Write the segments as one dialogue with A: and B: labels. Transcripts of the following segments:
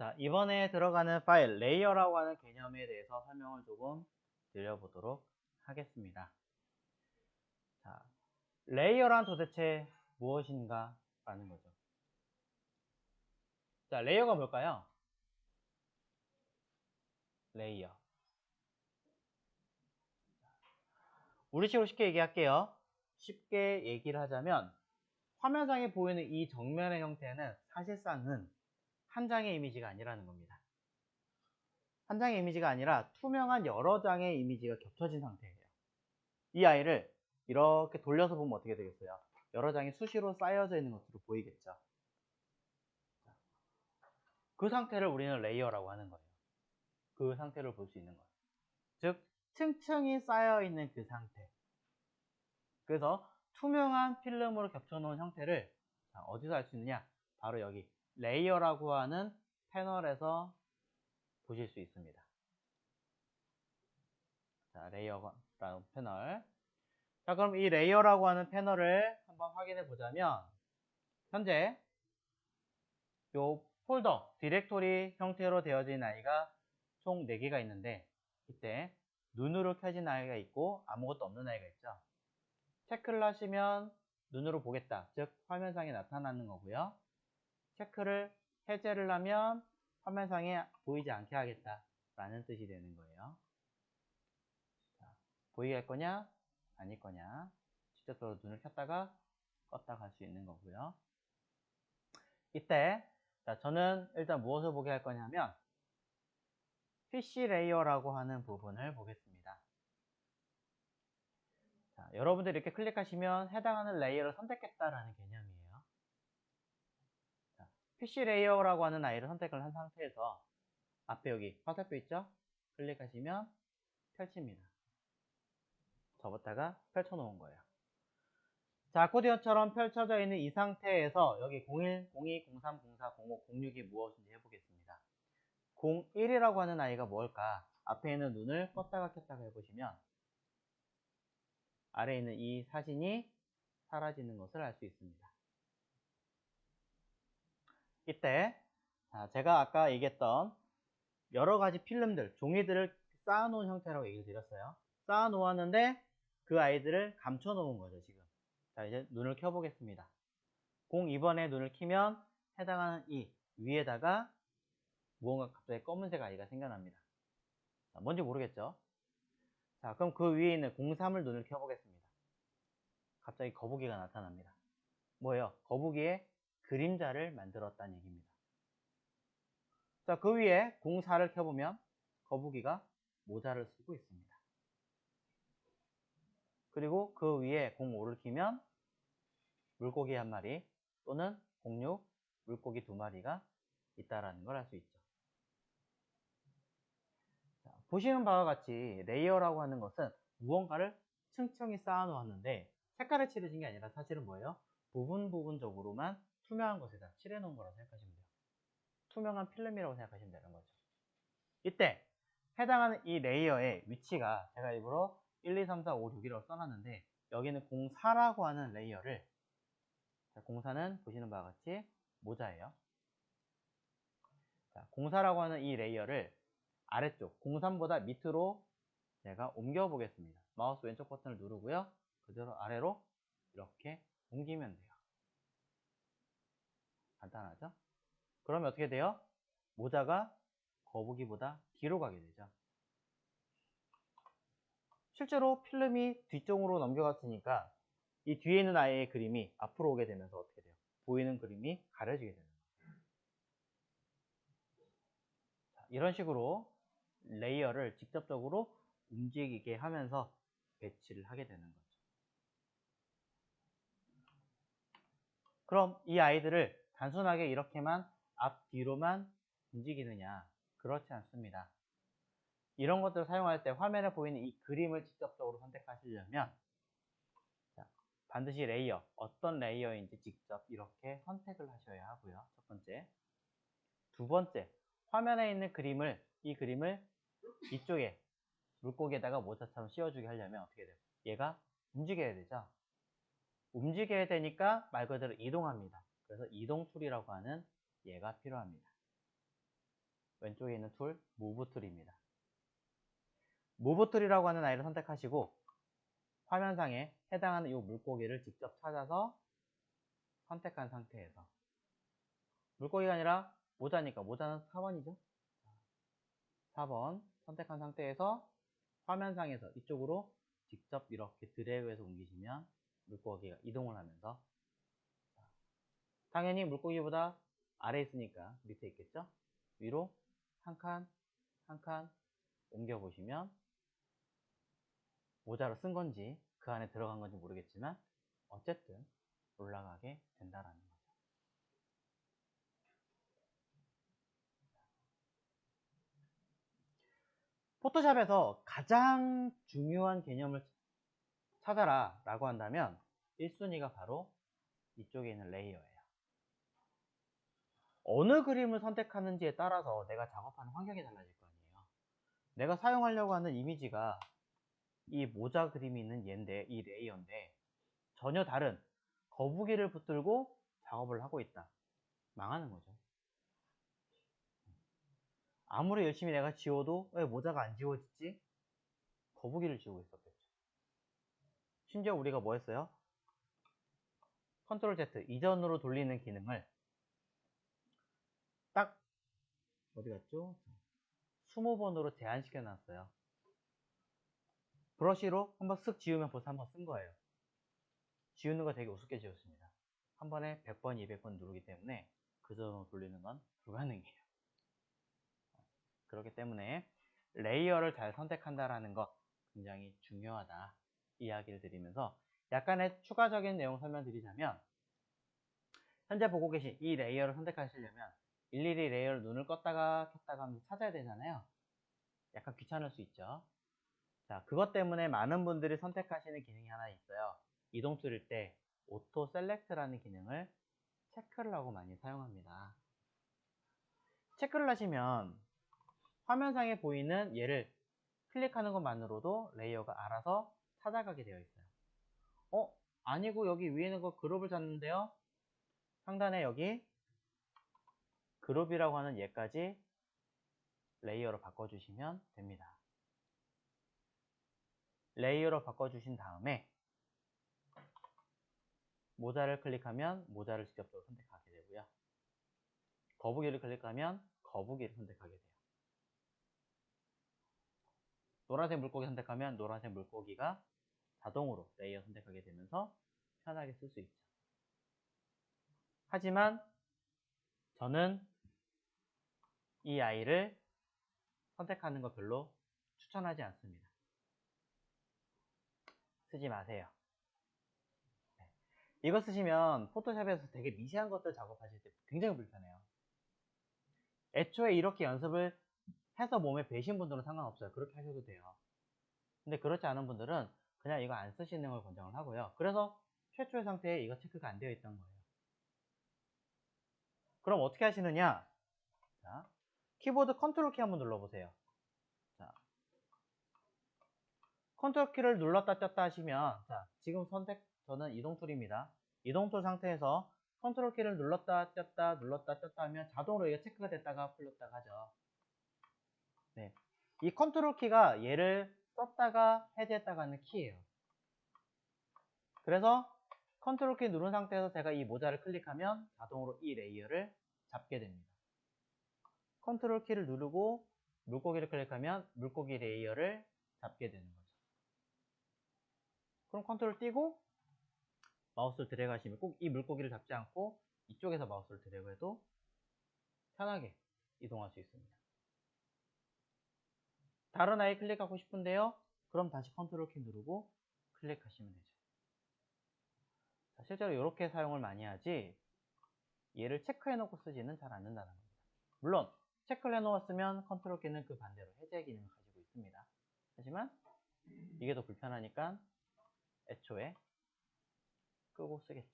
A: 자, 이번에 들어가는 파일 레이어라고 하는 개념에 대해서 설명을 조금 드려보도록 하겠습니다. 자, 레이어란 도대체 무엇인가 라는 거죠. 자, 레이어가 뭘까요? 레이어. 우리식으로 쉽게 얘기할게요. 쉽게 얘기를 하자면 화면상에 보이는 이 정면의 형태는 사실상은 한 장의 이미지가 아니라는 겁니다. 한 장의 이미지가 아니라 투명한 여러 장의 이미지가 겹쳐진 상태예요. 이 아이를 이렇게 돌려서 보면 어떻게 되겠어요? 여러 장이 수시로 쌓여져 있는 것으로 보이겠죠. 그 상태를 우리는 레이어라고 하는 거예요. 그 상태를 볼 수 있는 거예요. 즉 층층이 쌓여 있는 그 상태. 그래서 투명한 필름으로 겹쳐놓은 형태를 어디서 알 수 있느냐? 바로 여기 레이어라고 하는 패널에서 보실 수 있습니다. 자, 레이어라는 패널. 자, 그럼 이 레이어라고 하는 패널을 한번 확인해 보자면 현재 요 폴더, 디렉토리 형태로 되어진 아이가 총 4개가 있는데 이때 눈으로 켜진 아이가 있고 아무것도 없는 아이가 있죠. 체크를 하시면 눈으로 보겠다, 즉 화면상에 나타나는 거고요. 체크를 해제를 하면 화면상에 보이지 않게 하겠다 라는 뜻이 되는 거예요. 자, 보이게 할 거냐 아닐 거냐 직접적으로 눈을 켰다가 껐다가 할 수 있는 거고요. 이때 자, 저는 일단 무엇을 보게 할 거냐면 PC 레이어라고 하는 부분을 보겠습니다. 자, 여러분들이 이렇게 클릭하시면 해당하는 레이어를 선택했다라는 개념이에요. 자, PC 레이어라고 하는 아이를 선택을 한 상태에서 앞에 여기 화살표 있죠? 클릭하시면 펼칩니다. 접었다가 펼쳐놓은 거예요. 자, 아코디언처럼 펼쳐져 있는 이 상태에서 여기 01, 02, 03, 04, 05, 06이 무엇인지 해보겠습니다. 01이라고 하는 아이가 뭘까? 앞에 있는 눈을 껐다가 켰다가 해보시면 아래에 있는 이 사진이 사라지는 것을 알 수 있습니다. 이때 제가 아까 얘기했던 여러 가지 필름들, 종이들을 쌓아놓은 형태라고 얘기를 드렸어요. 쌓아놓았는데 그 아이들을 감춰놓은 거죠, 지금. 자, 이제 눈을 켜보겠습니다. 02번에 눈을 키면 해당하는 이 위에다가 무언가 갑자기 검은색 아이가 생겨납니다. 자, 뭔지 모르겠죠? 자, 그럼 그 위에 있는 03을 눈을 켜보겠습니다. 갑자기 거북이가 나타납니다. 뭐예요? 거북이의 그림자를 만들었다는 얘기입니다. 자, 그 위에 04를 켜보면 거북이가 모자를 쓰고 있습니다. 그리고 그 위에 05를 키면 물고기 한 마리 또는 06 물고기 2마리가 있다라는 걸 알 수 있죠. 자, 보시는 바와 같이 레이어라고 하는 것은 무언가를 층층이 쌓아 놓았는데 색깔을 칠해진 게 아니라 사실은 뭐예요? 부분적으로만 투명한 것에다 칠해 놓은 거라고 생각하시면 돼요. 투명한 필름이라고 생각하시면 되는 거죠. 이때 해당하는 이 레이어의 위치가 제가 일부러 1, 2, 3, 4, 5, 6이라고 써놨는데 여기는 04라고 하는 레이어를, 자, 04는 보시는 바와 같이 모자예요. 자, 04라고 하는 이 레이어를 아래쪽 03보다 밑으로 제가 옮겨 보겠습니다. 마우스 왼쪽 버튼을 누르고요. 그대로 아래로 이렇게 옮기면 돼요. 간단하죠? 그러면 어떻게 돼요? 모자가 거북이보다 뒤로 가게 되죠. 실제로 필름이 뒤쪽으로 넘겨갔으니까 이 뒤에 있는 아이의 그림이 앞으로 오게 되면서 어떻게 돼요? 보이는 그림이 가려지게 되는 거예요. 자, 이런 식으로 레이어를 직접적으로 움직이게 하면서 배치를 하게 되는 거죠. 그럼 이 아이들을 단순하게 이렇게만 앞뒤로만 움직이느냐? 그렇지 않습니다. 이런 것들을 사용할 때 화면에 보이는 이 그림을 직접적으로 선택하시려면 반드시 레이어, 어떤 레이어인지 직접 이렇게 선택을 하셔야 하고요. 첫 번째. 두 번째, 화면에 있는 그림을, 이 그림을 이쪽에 물고기에다가 모자처럼 씌워주게 하려면 어떻게 돼요? 얘가 움직여야 되죠. 움직여야 되니까 말 그대로 이동합니다. 그래서 이동 툴이라고 하는 얘가 필요합니다. 왼쪽에 있는 툴, 무브 툴입니다. 무브 툴이라고 하는 아이를 선택하시고 화면상에 해당하는 이 물고기를 직접 찾아서 선택한 상태에서, 물고기가 아니라 모자니까 모자는 4번이죠. 4번 선택한 상태에서 화면상에서 이쪽으로 직접 이렇게 드래그해서 옮기시면 물고기가 이동을 하면서, 당연히 물고기보다 아래에 있으니까 밑에 있겠죠. 위로 한 칸 한 칸 옮겨보시면 모자로 쓴 건지 그 안에 들어간 건지 모르겠지만 어쨌든 올라가게 된다라는 거죠. 포토샵에서 가장 중요한 개념을 찾아라 라고 한다면 1순위가 바로 이쪽에 있는 레이어예요. 어느 그림을 선택하는지에 따라서 내가 작업하는 환경이 달라질 거 아니에요. 내가 사용하려고 하는 이미지가 이 모자 그림이 있는 얘인데, 이 레이어인데 전혀 다른 거북이를 붙들고 작업을 하고 있다. 망하는 거죠. 아무리 열심히 내가 지워도 왜 모자가 안 지워지지? 거북이를 지우고 있었겠죠. 심지어 우리가 뭐 했어요? 컨트롤 Z 이전으로 돌리는 기능을 딱 어디 갔죠? 20번으로 제한시켜 놨어요. 브러쉬로 한번 쓱 지우면 벌써 한번 쓴 거예요. 지우는 거 되게 우습게 지웠습니다. 한 번에 100번, 200번 누르기 때문에 그 전으로 돌리는 건 불가능해요. 그렇기 때문에 레이어를 잘 선택한다라는 것 굉장히 중요하다 이야기를 드리면서 약간의 추가적인 내용 설명드리자면, 현재 보고 계신 이 레이어를 선택하시려면 일일이 레이어를 눈을 껐다가 켰다가 하면서 찾아야 되잖아요. 약간 귀찮을 수 있죠. 자, 그것 때문에 많은 분들이 선택하시는 기능이 하나 있어요. 이동 툴일 때 오토 셀렉트라는 기능을 체크를 하고 많이 사용합니다. 체크를 하시면 화면상에 보이는 얘를 클릭하는 것만으로도 레이어가 알아서 찾아가게 되어 있어요. 아니고 여기 위에 있는 거 그룹을 찾는데요. 상단에 여기 그룹이라고 하는 얘까지 레이어로 바꿔주시면 됩니다. 레이어로 바꿔주신 다음에 모자를 클릭하면 모자를 직접적으로 선택하게 되고요. 거북이를 클릭하면 거북이를 선택하게 돼요. 노란색 물고기 선택하면 노란색 물고기가 자동으로 레이어 선택하게 되면서 편하게 쓸 수 있죠. 하지만 저는 이 아이를 선택하는 거 별로 추천하지 않습니다. 쓰지 마세요. 네. 이거 쓰시면 포토샵에서 되게 미세한 것들 작업하실 때 굉장히 불편해요. 애초에 이렇게 연습을 해서 몸에 배신 분들은 상관없어요. 그렇게 하셔도 돼요. 근데 그렇지 않은 분들은 그냥 이거 안 쓰시는 걸 권장을 하고요. 그래서 최초의 상태에 이거 체크가 안 되어 있던 거예요. 그럼 어떻게 하시느냐? 자, 키보드 컨트롤 키 한번 눌러보세요. 자, 컨트롤 키를 눌렀다 뗐다 하시면, 자, 지금 저는 이동 툴입니다. 이동 툴 상태에서 컨트롤 키를 눌렀다 뗐다 눌렀다 뗐다 하면 자동으로 이게 체크가 됐다가 풀렸다가 하죠. 네. 이 컨트롤 키가 얘를 썼다가 해제했다가 하는 키예요. 그래서 컨트롤 키 누른 상태에서 제가 이 모자를 클릭하면 자동으로 이 레이어를 잡게 됩니다. 컨트롤 키를 누르고 물고기를 클릭하면 물고기 레이어를 잡게 되는 거죠. 그럼 컨트롤 띄고 마우스를 드래그 하시면 꼭 이 물고기를 잡지 않고 이쪽에서 마우스를 드래그 해도 편하게 이동할 수 있습니다. 다른 아이 클릭하고 싶은데요. 그럼 다시 컨트롤 키 누르고 클릭하시면 되죠. 자, 실제로 이렇게 사용을 많이 하지 얘를 체크해 놓고 쓰지는 잘 않는다는 겁니다. 물론 체크를 해 놓았으면 컨트롤 키는 그 반대로 해제 기능을 가지고 있습니다. 하지만 이게 더 불편하니까 애초에 끄고 쓰겠죠.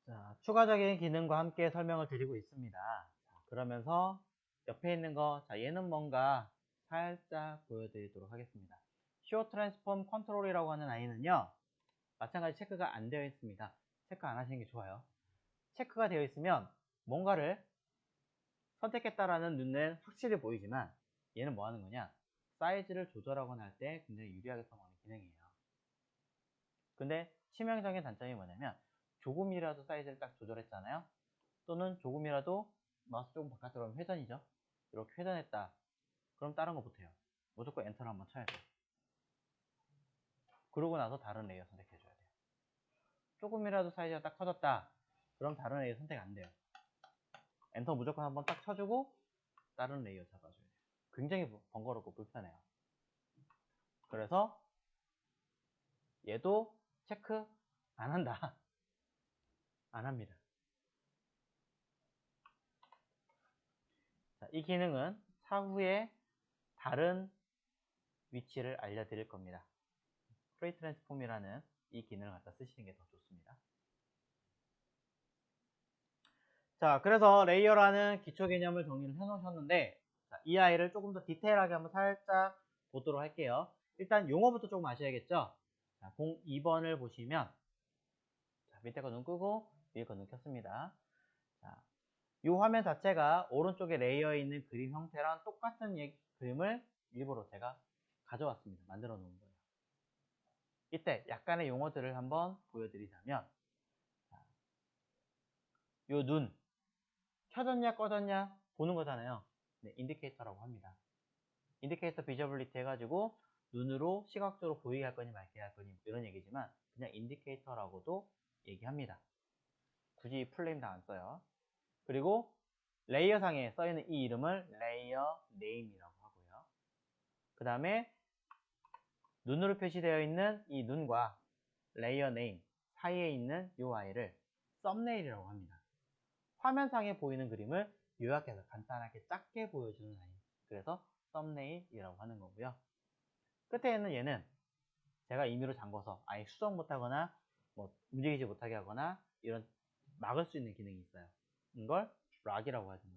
A: 자, 추가적인 기능과 함께 설명을 드리고 있습니다. 자, 그러면서 옆에 있는 거, 자, 얘는 뭔가 살짝 보여드리도록 하겠습니다. Show Transform Control이라고 하는 아이는요, 마찬가지 체크가 안 되어 있습니다. 체크 안 하시는 게 좋아요. 체크가 되어 있으면 뭔가를 선택했다라는 눈에 확실히 보이지만 얘는 뭐 하는 거냐? 사이즈를 조절하거나 할 때 굉장히 유리하게 사용하는 기능이에요. 근데 치명적인 단점이 뭐냐면 조금이라도 사이즈를 딱 조절했잖아요. 또는 조금이라도 마우스 조금 바깥으로 하면 회전이죠. 이렇게 회전했다. 그럼 다른 거 못해요. 무조건 엔터를 한번 쳐야 돼요. 그러고 나서 다른 레이어 선택해줘야 돼요. 조금이라도 사이즈가 딱 커졌다. 그럼 다른 레이어 선택 안 돼요. 엔터 무조건 한번 딱 쳐주고 다른 레이어 잡아줘야 돼요. 굉장히 번거롭고 불편해요. 그래서 얘도 체크 안 한다. 안 합니다. 자, 이 기능은 차후에 다른 위치를 알려드릴 겁니다. 프레이 트랜스폼이라는 이 기능을 갖다 쓰시는 게 더 좋습니다. 자, 그래서 레이어라는 기초 개념을 정리를 해 놓으셨는데, 자, 이 아이를 조금 더 디테일하게 한번 살짝 보도록 할게요. 일단 용어부터 조금 아셔야겠죠? 자, 02번을 보시면, 자, 밑에 거 눈 끄고 위에 거 눈 켰습니다. 자, 이 화면 자체가 오른쪽에 레이어에 있는 그림 형태랑 똑같은 그림을 일부러 제가 가져왔습니다. 만들어 놓은 거예요. 이때 약간의 용어들을 한번 보여드리자면, 요 눈, 켜졌냐 꺼졌냐 보는 거잖아요. 네, 인디케이터라고 합니다. 인디케이터 비저블리티 해가지고 눈으로 시각적으로 보이게 할 거니 말게 할 거니 이런 얘기지만 그냥 인디케이터라고도 얘기합니다. 굳이 풀네임 다 안 써요. 그리고 레이어 상에 써있는 이 이름을 레이어 네임이라고 하고요. 그 다음에 눈으로 표시되어 있는 이 눈과 레이어 네임 사이에 있는 이 아이를 썸네일이라고 합니다. 화면상에 보이는 그림을 요약해서 간단하게 작게 보여주는 아이. 그래서 썸네일이라고 하는 거고요. 끝에 있는 얘는 제가 임의로 잠궈서 아예 수정 못하거나 뭐 움직이지 못하게 하거나 이런 막을 수 있는 기능이 있어요. 이걸 락이라고 하죠.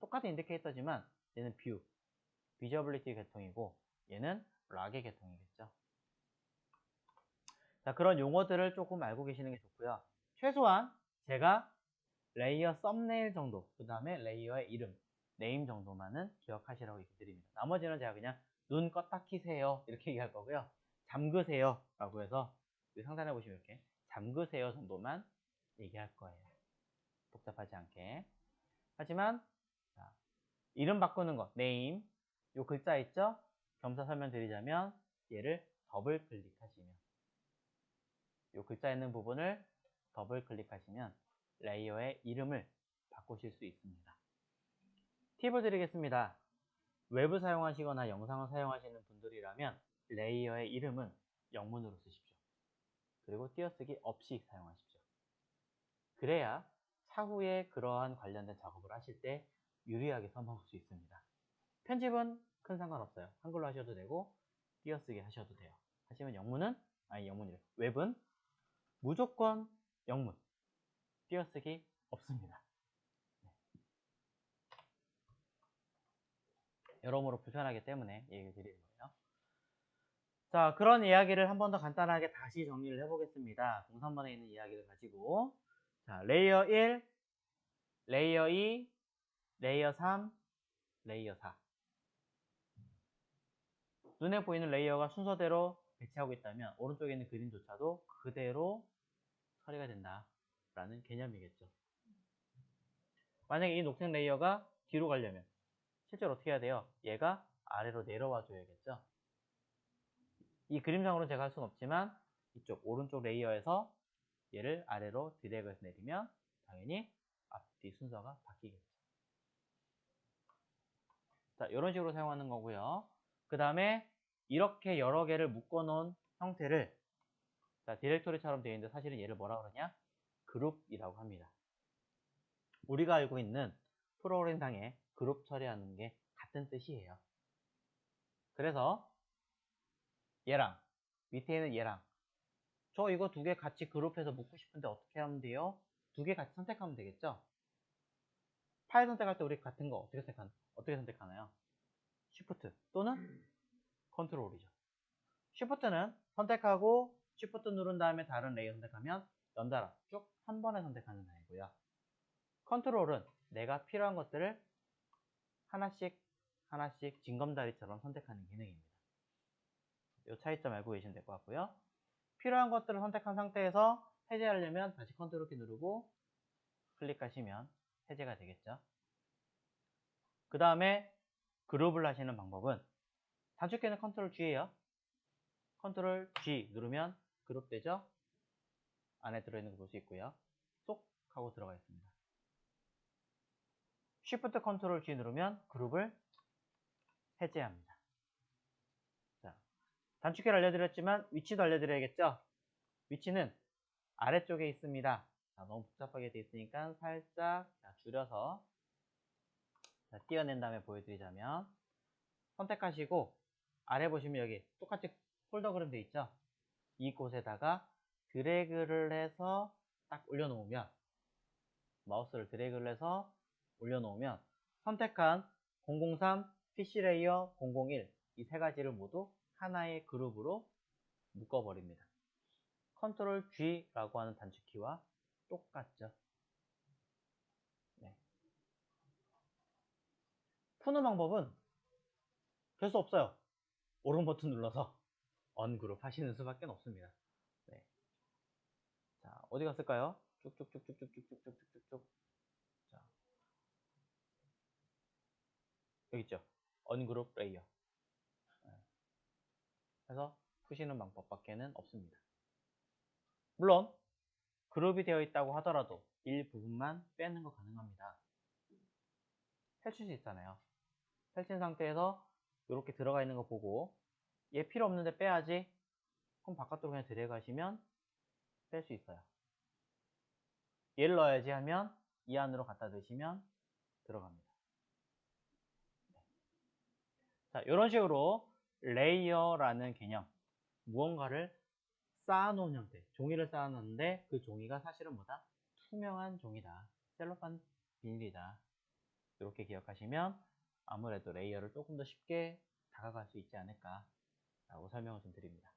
A: 똑같은 인디케이터지만 얘는 뷰, 비저블리티 계통이고 얘는 락의 계통이겠죠. 자, 그런 용어들을 조금 알고 계시는 게 좋고요. 최소한 제가 레이어 썸네일 정도, 그 다음에 레이어의 이름, 네임 정도만은 기억하시라고 얘기드립니다. 나머지는 제가 그냥 눈 껐다 키세요 이렇게 얘기할 거고요. 잠그세요 라고 해서 상단에 보시면 이렇게 잠그세요 정도만 얘기할 거예요. 복잡하지 않게. 하지만 자, 이름 바꾸는 거, 네임, 요 글자 있죠? 겸사 설명드리자면 얘를 더블 클릭하시면 요 글자 있는 부분을 더블 클릭하시면 레이어의 이름을 바꾸실 수 있습니다. 팁을 드리겠습니다. 웹을 사용하시거나 영상을 사용하시는 분들이라면 레이어의 이름은 영문으로 쓰십시오. 그리고 띄어쓰기 없이 사용하십시오. 그래야 차후에 그러한 관련된 작업을 하실 때 유리하게 써먹을 수 있습니다. 편집은 큰 상관없어요. 한글로 하셔도 되고 띄어쓰기 하셔도 돼요. 하지만 웹은 무조건 영문, 띄어쓰기 없습니다. 여러모로 불편하기 때문에 얘기를 드리는 거예요. 자, 그런 이야기를 한 번 더 간단하게 다시 정리를 해보겠습니다. 03번에 있는 이야기를 가지고 자, 레이어 1, 레이어 2, 레이어 3, 레이어 4 눈에 보이는 레이어가 순서대로 배치하고 있다면 오른쪽에 있는 그림조차도 그대로 처리가 된다라는 개념이겠죠. 만약에 이 녹색 레이어가 뒤로 가려면 실제로 어떻게 해야 돼요? 얘가 아래로 내려와 줘야겠죠. 이 그림상으로 제가 할 수는 없지만 이쪽 오른쪽 레이어에서 얘를 아래로 드래그해서 내리면 당연히 앞뒤 순서가 바뀌겠죠. 자, 이런 식으로 사용하는 거고요. 그 다음에 이렇게 여러 개를 묶어 놓은 형태를 자, 디렉토리처럼 되어 있는데 사실은 얘를 뭐라 그러냐? 그룹이라고 합니다. 우리가 알고 있는 프로그램상에 그룹 처리하는 게 같은 뜻이에요. 그래서 얘랑 밑에 있는 얘랑 저 이거 두 개 같이 그룹해서 묶고 싶은데 어떻게 하면 돼요? 두 개 같이 선택하면 되겠죠? 파일 선택할 때 우리 같은 거 어떻게 선택하나요? Shift 또는 컨트롤이죠. Shift는 선택하고 Shift 누른 다음에 다른 레이어 선택하면 연달아 쭉 한 번에 선택하는 단위고요. 컨트롤은 내가 필요한 것들을 하나씩 하나씩 징검다리처럼 선택하는 기능입니다. 이 차이점 알고 계시면 될 것 같고요. 필요한 것들을 선택한 상태에서 해제하려면 다시 컨트롤 키 누르고 클릭하시면 해제가 되겠죠. 그 다음에 그룹을 하시는 방법은 단축키는 컨트롤 G예요. 컨트롤 G 누르면 그룹 되죠. 안에 들어있는 거 볼 수 있고요. 쏙 하고 들어가 있습니다. Shift 컨트롤 G 누르면 그룹을 해제합니다. 자, 단축키를 알려드렸지만 위치도 알려드려야겠죠. 위치는 아래쪽에 있습니다. 자, 너무 복잡하게 되어 있으니까 살짝 줄여서 띄어낸 다음에 보여드리자면 선택하시고 아래 보시면 여기 똑같이 폴더 그림 되어 있죠. 이곳에다가 드래그를 해서 딱 올려놓으면 마우스를 드래그를 해서 올려놓으면 선택한 003, PC레이어 001 이 세 가지를 모두 하나의 그룹으로 묶어버립니다. 컨트롤 G라고 하는 단축키와 똑같죠. 네. 푸는 방법은 별 수 없어요. 오른 버튼 눌러서 언그룹 하시는 수밖에 없습니다. 네. 자, 어디 갔을까요? 쭉쭉쭉쭉쭉쭉쭉쭉쭉. 자, 여기 있죠. 언그룹 레이어. 그래서 푸시는 방법밖에는 없습니다. 물론 그룹이 되어 있다고 하더라도 일부분만 빼는 거 가능합니다. 펼칠 수 있잖아요. 펼친 상태에서 이렇게 들어가 있는 거 보고 얘 필요 없는데 빼야지. 그럼 바깥으로 그냥 드래그 하시면 뺄 수 있어요. 얘를 넣어야지 하면 이 안으로 갖다 넣으시면 들어갑니다. 자, 이런 식으로 레이어라는 개념, 무언가를 쌓아놓은 형태, 종이를 쌓아놨는데 그 종이가 사실은 뭐다? 투명한 종이다. 셀로판 비닐이다. 이렇게 기억하시면 아무래도 레이어를 조금 더 쉽게 다가갈 수 있지 않을까 라고 설명을 좀 드립니다.